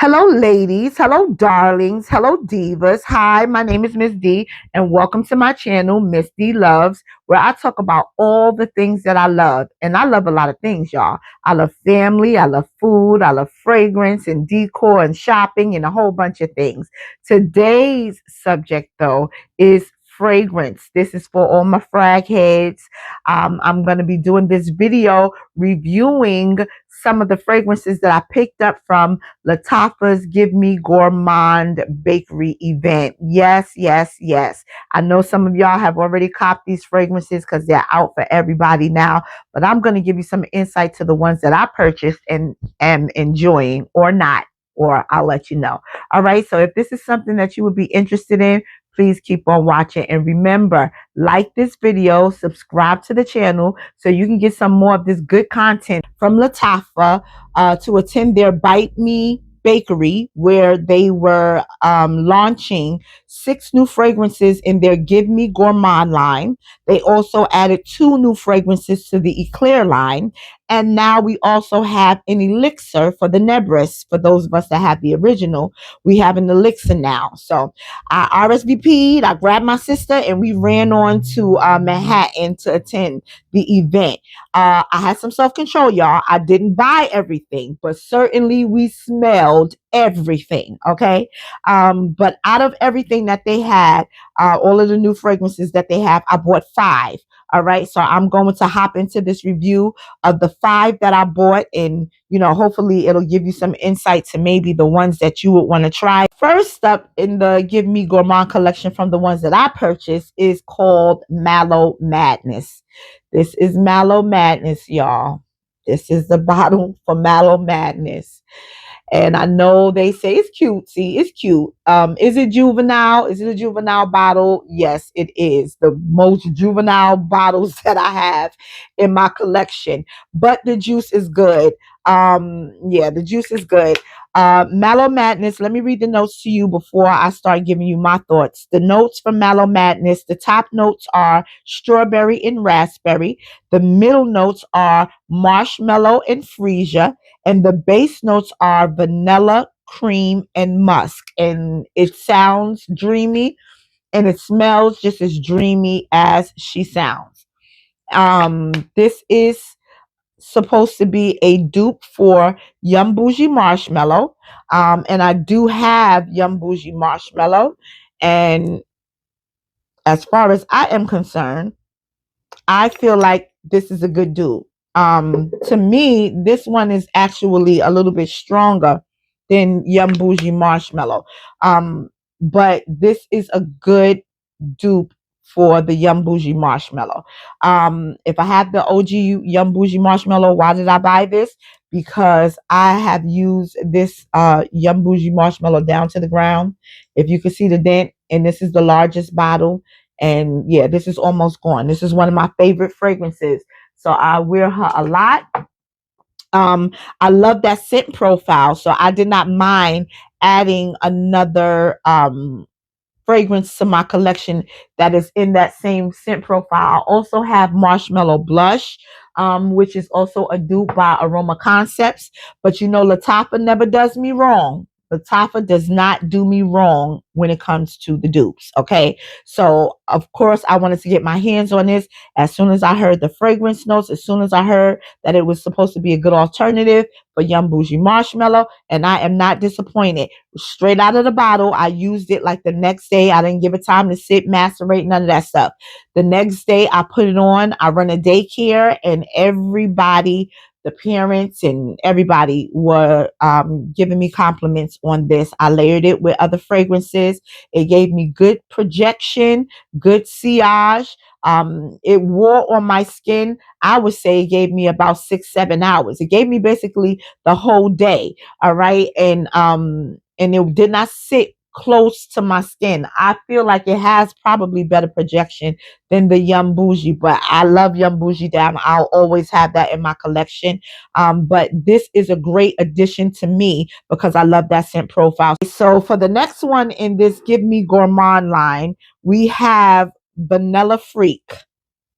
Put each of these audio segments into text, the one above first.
Hello, ladies. Hello, darlings. Hello, divas. Hi, my name is Miss D, and welcome to my channel, Miss D Loves, where I talk about all the things that I love. And I love a lot of things, y'all. I love family, I love food, I love fragrance and decor and shopping and a whole bunch of things. Today's subject, though, is fragrance. This is for all my frag heads. I'm going to be doing this video reviewing some of the fragrances that I picked up from Lattafa's Give Me Gourmand bakery event. Yes, yes, yes. I know some of y'all have already copped these fragrances because they're out for everybody now, but I'm going to give you some insight to the ones that I purchased and am enjoying or not, or I'll let you know. All right. So if this is something that you would be interested in, please keep on watching. And remember, like this video, subscribe to the channel so you can get some more of this good content from Lattafa to attend their Bite Me bakery where they were launching 6 new fragrances in their Give Me Gourmand line. They also added 2 new fragrances to the Eclair line. And now we also have an elixir for the Nebris. For those of us that have the original, we have an elixir now. So I RSVP'd, I grabbed my sister, and we ran on to Manhattan to attend the event. I had some self-control, y'all. I didn't buy everything, but certainly we smelled everything. Okay. But out of everything that they had, all of the new fragrances that they have, I bought 5. All right. So I'm going to hop into this review of the 5 that I bought, and hopefully it'll give you some insight to maybe the ones that you would want to try. First up in the Give Me Gourmand collection from the ones that I purchased is called Mallow Madness. This is Mallow Madness, y'all. This is the bottle for Mallow Madness. And I know they say it's cutesy. It's cute. Is it juvenile? Is it a juvenile bottle? Yes, it is. The most juvenile bottles that I have in my collection. But the juice is good. Yeah, the juice is good. Mallow Madness. Let me read the notes to you before I start giving you my thoughts. The notes from Mallow Madness. The top notes are strawberry and raspberry. The middle notes are marshmallow and freesia, and the base notes are vanilla, cream, and musk. And it sounds dreamy, and it smells just as dreamy as she sounds. This is supposed to be a dupe for Yum Bougie Marshmallow. And I do have Yum Bougie Marshmallow. And as far as I am concerned, I feel like this is a good dupe. To me, this one is actually a little bit stronger than Yum Bougie Marshmallow. But this is a good dupe for the Yum Bougie Marshmallow. If I have the OG Yum Bougie Marshmallow, why did I buy this? Because I have used this Yum Bougie Marshmallow down to the ground. If you can see the dent, and this is the largest bottle. And yeah, this is almost gone. This is one of my favorite fragrances. So I wear her a lot. I love that scent profile. So I did not mind adding another fragrance to my collection that is in that same scent profile. I also have Marshmallow Blush, which is also a dupe by Aroma Concepts. But Lattafa never does me wrong. Lattafa does not do me wrong when it comes to the dupes. Okay. So, of course, I wanted to get my hands on this as soon as I heard the fragrance notes, as soon as I heard that it was supposed to be a good alternative for Yum Bougie Marshmallow. And I am not disappointed. Straight out of the bottle, I used it like the next day. I didn't give it time to sit, macerate, none of that stuff. The next day, I put it on. I run a daycare, and everybody, the parents and everybody, were giving me compliments on this. I layered it with other fragrances. It gave me good projection, good sillage. It wore on my skin. I would say it gave me about 6-7 hours. It gave me basically the whole day. All right. And it did not sit close to my skin. I feel like it has probably better projection than the Yum Bougie, but I love Yum Bougie down. I'll always have that in my collection. But this is a great addition to me because I love that scent profile. So for the next one in this Give Me Gourmand line, we have Vanilla Freak.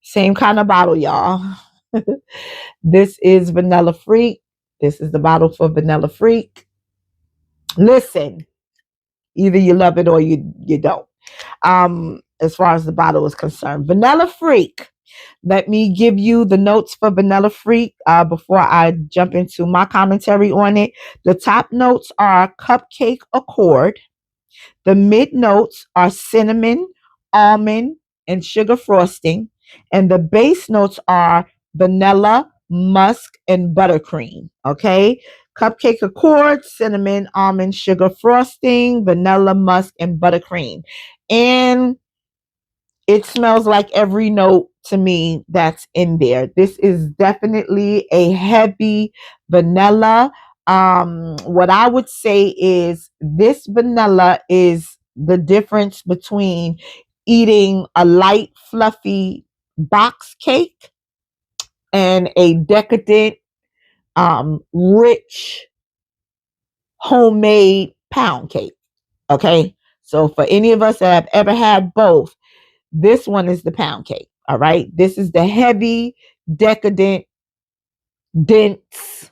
Same kind of bottle, y'all. This is Vanilla Freak. This is the bottle for Vanilla Freak. Listen, either you love it or you don't. As far as the bottle is concerned, Vanilla Freak. Let me give you the notes for Vanilla Freak before I jump into my commentary on it. The top notes are cupcake accord. The mid notes are cinnamon, almond, and sugar frosting. And the base notes are vanilla, musk, and buttercream. Okay. Cupcake accord, cinnamon, almond, sugar frosting, vanilla, musk, and buttercream. And it smells like every note to me that's in there. This is definitely a heavy vanilla. What I would say is this vanilla is the difference between eating a light, fluffy box cake and a decadent, rich, homemade pound cake. Okay. So for any of us that have ever had both, this one is the pound cake. All right. This is the heavy, decadent, dense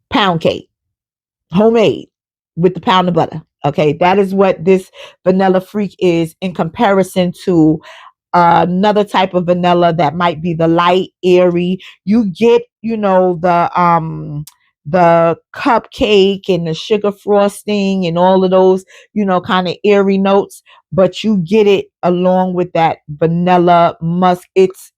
pound cake, homemade with the pound of butter. Okay. That is what this Vanilla Freak is in comparison to another type of vanilla that might be the light, airy. You get, the cupcake and the sugar frosting and all of those, kind of airy notes, but you get it along with that vanilla musk. It's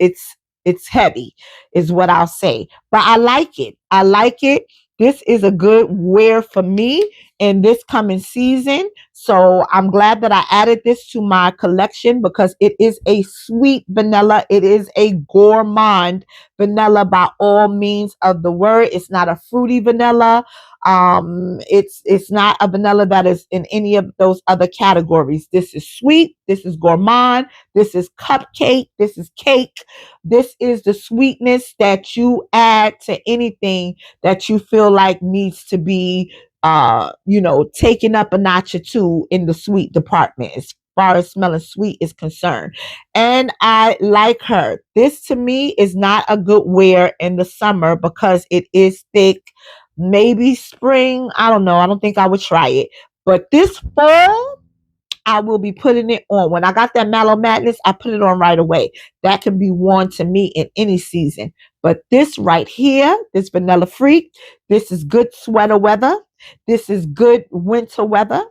heavy, is what I'll say. But I like it. I like it. This is a good wear for me in this coming season. So I'm glad that I added this to my collection because it is a sweet vanilla. It is a gourmand vanilla by all means of the word. It's not a fruity vanilla. It's not a vanilla that is in any of those other categories. This is sweet. This is gourmand. This is cupcake. This is cake. This is the sweetness that you add to anything that you feel like needs to be taking up a notch or two in the sweet department as far as smelling sweet is concerned. And I like her. This to me is not a good wear in the summer because it is thick. Maybe spring. I don't know. I don't think I would try it. But this fall, I will be putting it on. When I got that Mallow Madness, I put it on right away. That can be worn to me in any season. But this right here, this Vanilla Freak, this is good sweater weather. This is good winter weather.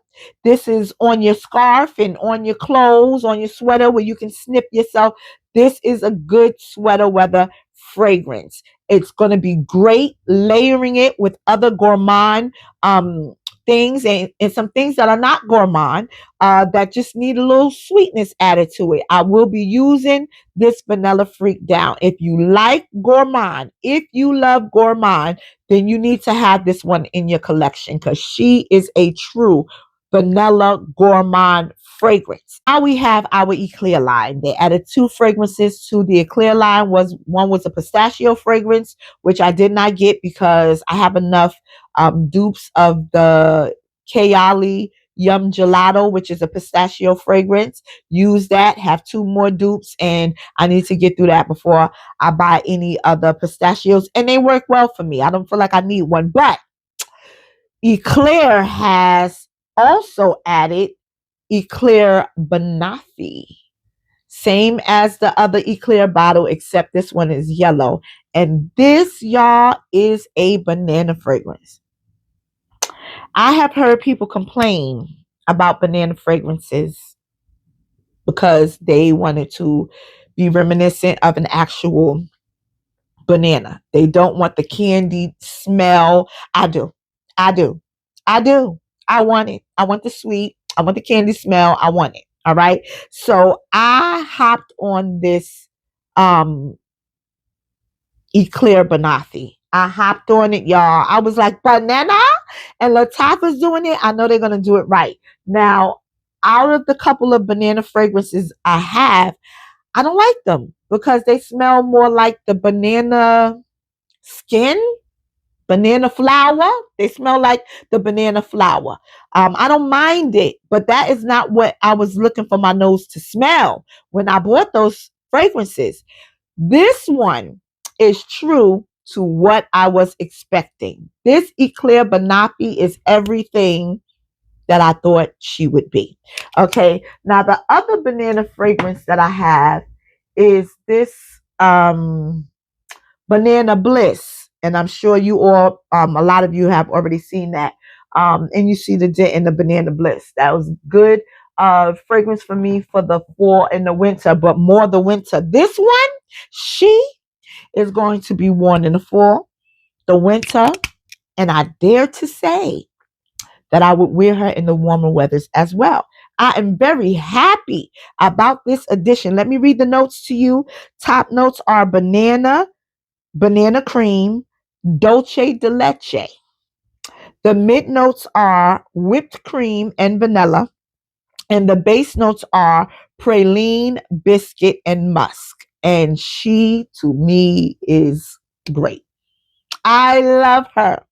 This is on your scarf and on your clothes, on your sweater where you can snip yourself. This is a good sweater weather fragrance. It's going to be great layering it with other gourmand things and some things that are not gourmand that just need a little sweetness added to it. I will be using this Vanilla Freak down. If you like gourmand, if you love gourmand, then you need to have this one in your collection because she is a true vanilla gourmand fragrance. Now we have our Eclair line. They added two fragrances to the Eclair line. One was a pistachio fragrance, which I did not get because I have enough dupes of the Kayali Yum Gelato, which is a pistachio fragrance. Use that, have two more dupes, and I need to get through that before I buy any other pistachios. And they work well for me. I don't feel like I need one. But Eclair has also added Eclair Banafi. Same as the other Eclair bottle, except this one is yellow. And this, y'all, is a banana fragrance. I have heard people complain about banana fragrances because they wanted to be reminiscent of an actual banana. They don't want the candy smell. I do. I do. I do. I want it. I want the sweet. I want the candy smell. I want it. All right. So I hopped on this um Eclair Banafi. I hopped on it, y'all. I was like, banana? And Lattafa's doing it. I know they're going to do it right. Now, out of the couple of banana fragrances I have, I don't like them because they smell more like the banana skin, banana flour. They smell like the banana flour. I don't mind it, but that is not what I was looking for my nose to smell when I bought those fragrances. This one is true to what I was expecting. This Eclair Banafi is everything that I thought she would be. Okay. Now the other banana fragrance that I have is this Banana Bliss. And I'm sure you all, a lot of you have already seen that. And you see the dent in the Banana Bliss. That was good fragrance for me for the fall and the winter, but more the winter. This one, she is going to be worn in the fall, the winter, and I dare to say that I would wear her in the warmer weathers as well. I am very happy about this addition. Let me read the notes to you. Top notes are banana, banana cream, dolce de leche. The mid notes are whipped cream and vanilla. And the base notes are praline, biscuit, and musk. And she, to me, is great. I love her.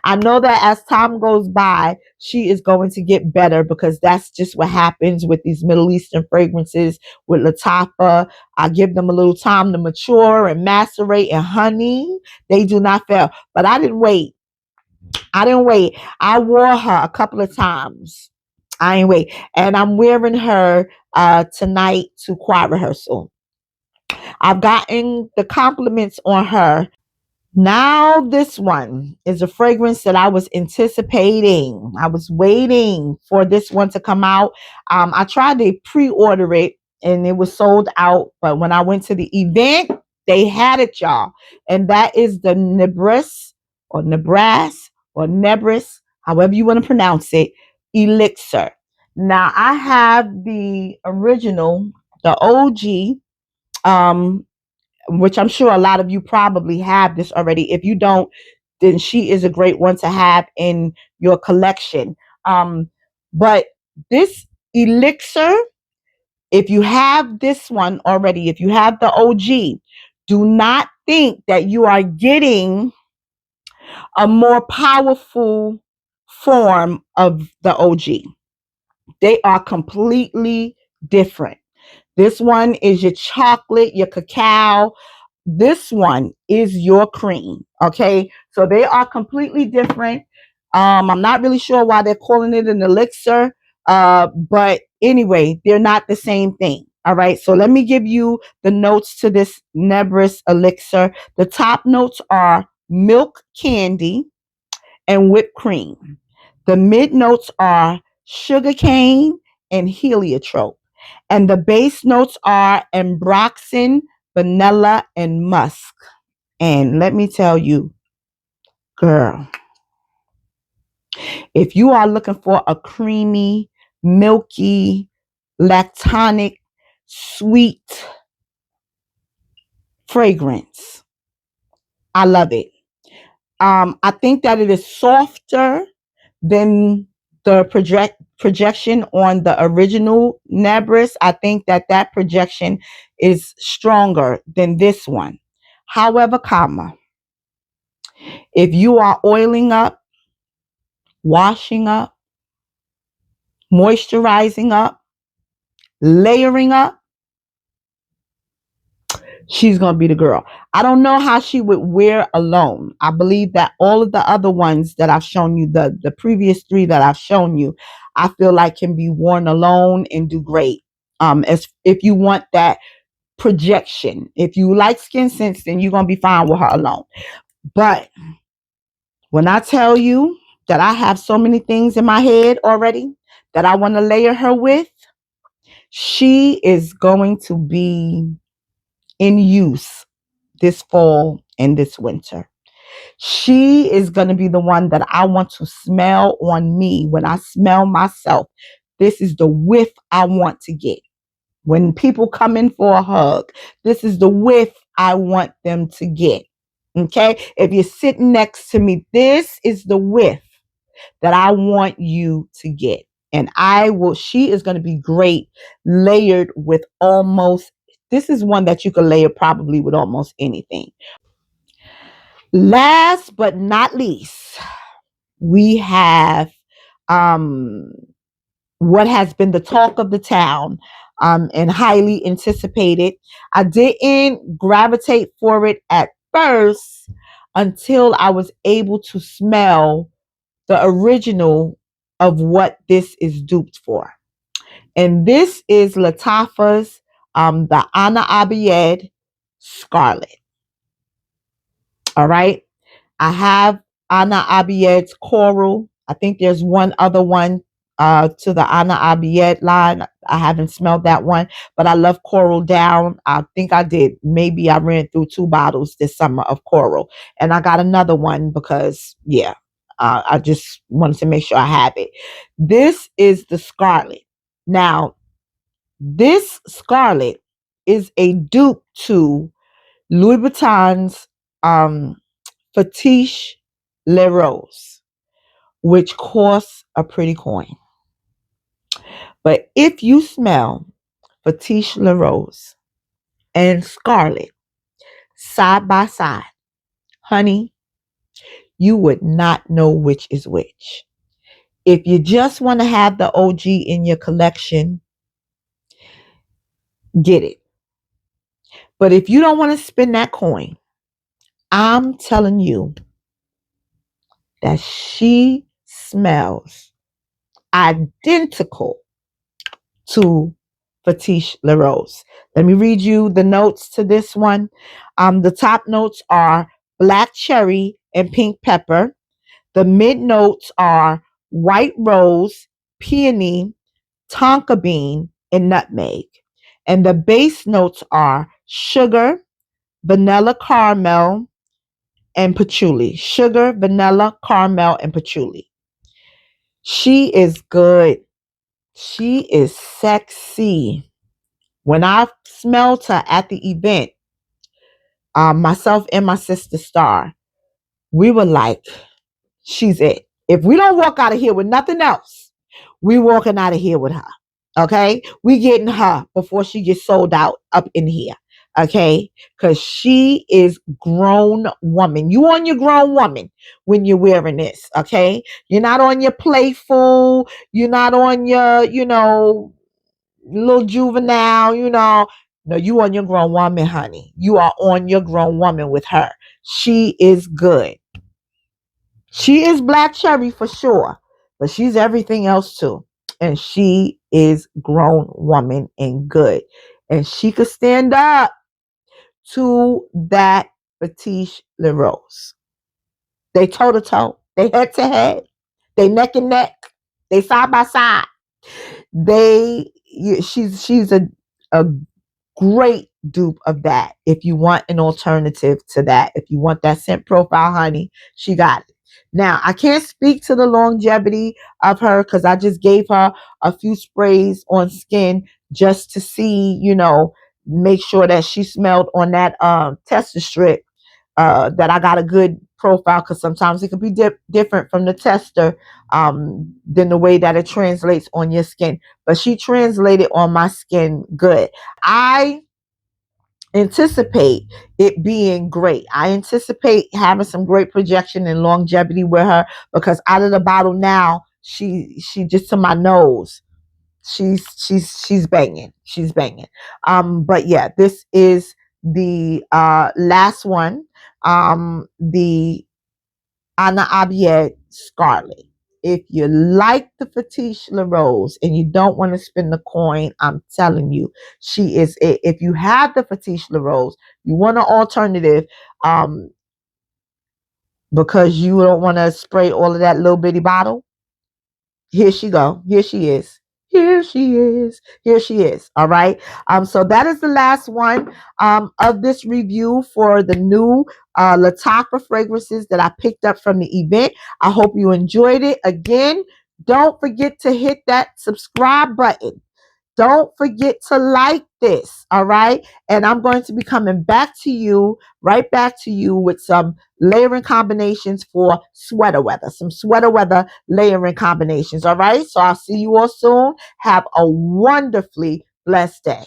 I know that as time goes by, she is going to get better because that's just what happens with these Middle Eastern fragrances with Lattafa. I give them a little time to mature and macerate, and honey, they do not fail. But I didn't wait. I wore her a couple of times. I ain't wait. And I'm wearing her tonight to choir rehearsal. I've gotten the compliments on her. Now, this one is a fragrance that I was anticipating. I was waiting for this one to come out. I tried to pre-order it and it was sold out. But when I went to the event, they had it, y'all. And that is the Nebris, however you want to pronounce it, Elixir. Now, I have the original, the OG, which I'm sure a lot of you probably have this already. If you don't, then she is a great one to have in your collection. But this elixir, if you have this one already, if you have the OG, do not think that you are getting a more powerful form of the OG. They are completely different. This one is your chocolate, your cacao. This one is your cream. Okay. So they are completely different. I'm not really sure why they're calling it an elixir. But anyway, they're not the same thing. All right. So let me give you the notes to this Nebris elixir. The top notes are milk candy and whipped cream. The mid notes are sugarcane and heliotrope. And the base notes are ambroxan, vanilla, and musk. And let me tell you, girl, if you are looking for a creamy, milky, lactonic, sweet fragrance, I love it. I think that it is softer than the projection on the original Nebris. I think that that projection is stronger than this one. However, if you are oiling up, washing up, moisturizing up, layering up, she's going to be the girl. I don't know how she would wear alone. I believe that all of the other ones that I've shown you, the previous three that I've shown you, I feel like can be worn alone and do great. As if you want that projection. If you like skin sense, then you're going to be fine with her alone. But when I tell you that I have so many things in my head already that I want to layer her with, she is going to be in use this fall and this winter. She is going to be the one that I want to smell on me when I smell myself. This is the whiff I want to get. When people come in for a hug, this is the whiff I want them to get. Okay? If you're sitting next to me, this is the whiff that I want you to get. And she is going to be great layered with this is one that you can layer probably with almost anything. Last but not least, we have what has been the talk of the town and highly anticipated. I didn't gravitate for it at first until I was able to smell the original of what this is duped for. And this is Lattafa's the Ana Abied Scarlet. All right. I have Ana Abied's Coral. I think there's one other one to the Ana Abied line. I haven't smelled that one, but I love Coral Down. I think I did. Maybe I ran through 2 bottles this summer of Coral. And I got another one because, yeah, I just wanted to make sure I have it. This is the Scarlet. Now, this Scarlet is a dupe to Louis Vuitton's Fetiche Le Rose, which costs a pretty coin. But if you smell Fetiche Le Rose and Scarlet side by side, honey, you would not know which is which. If you just want to have the OG in your collection, get it. But if you don't want to spend that coin, I'm telling you that she smells identical to Fetiche Le Rose. Let me read you the notes to this one. The top notes are black cherry and pink pepper. The mid notes are white rose, peony, tonka bean, and nutmeg. And the base notes are sugar, vanilla caramel, and patchouli. Sugar, vanilla, caramel, and patchouli. She is good. She is sexy. When I smelled her at the event, myself and my sister Star, we were like, she's it. If we don't walk out of here with nothing else, we walking out of here with her. Okay? We getting her before she gets sold out up in here. Okay? Because she is grown woman. You on your grown woman when you're wearing this. Okay? You're not on your playful. You're not on your, little juvenile, No, you on your grown woman, honey. You are on your grown woman with her. She is good. She is black cherry for sure, but she's everything else too. And she is grown woman and good. And she could stand up to that Fetiche Le Rose. They toe to toe. They head to head. They neck and neck. They side by side. She's a great dupe of that. If you want an alternative to that, if you want that scent profile, honey, she got it. Now, I can't speak to the longevity of her because I just gave her a few sprays on skin just to see, make sure that she smelled on that tester strip, that I got a good profile, because sometimes it could be different from the tester than the way that it translates on your skin. But she translated on my skin good. I anticipate it being great. I anticipate having some great projection and longevity with her, because out of the bottle now, she just to my nose. She's banging. She's banging. But yeah, this is the last one. The Ana Abied Scarlet. If you like the Fetiche Le Rose and you don't want to spend the coin, I'm telling you, she is it. If you have the Fetiche Le Rose, you want an alternative, because you don't want to spray all of that little bitty bottle. Here she go. Here she is. Here she is. Here she is. All right. So that is the last one of this review for the new Lattafa fragrances that I picked up from the event. I hope you enjoyed it. Again, don't forget to hit that subscribe button. Don't forget to like this, all right? And I'm going to be coming right back to you with some layering combinations for sweater weather, some sweater weather layering combinations, all right? So I'll see you all soon. Have a wonderfully blessed day.